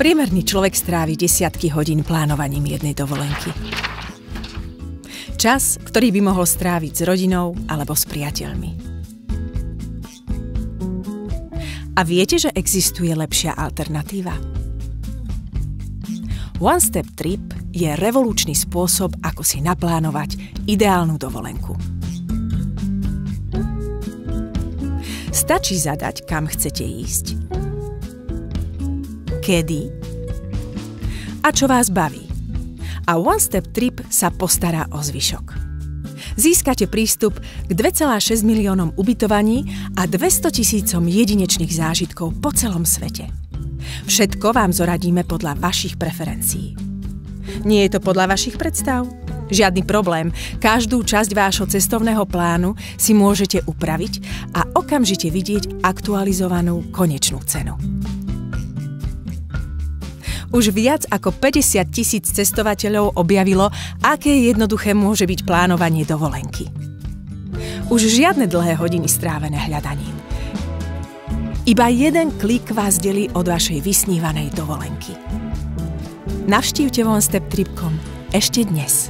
Priemerný človek strávi desiatky hodín plánovaním jednej dovolenky. Čas, ktorý by mohol stráviť s rodinou alebo s priateľmi. A viete, že existuje lepšia alternatíva? One Step Trip je revolučný spôsob, ako si naplánovať ideálnu dovolenku. Stačí zadať, kam chcete ísť, kedy a čo vás baví. A One Step Trip sa postará o zvyšok. Získate prístup k 2,6 miliónom ubytovaní a 200 000 jedinečných zážitkov po celom svete. Všetko vám zoradíme podľa vašich preferencií. Nie je to podľa vašich predstav? Žiadny problém. Každú časť vášho cestovného plánu si môžete upraviť a okamžite vidieť aktualizovanú konečnú cenu. Už viac ako 50 000 cestovateľov objavilo, aké jednoduché môže byť plánovanie dovolenky. Už žiadne dlhé hodiny strávené hľadaním. Iba jeden klik vás delí od vašej vysnívanej dovolenky. Navštívte onesteptrip.com ešte dnes.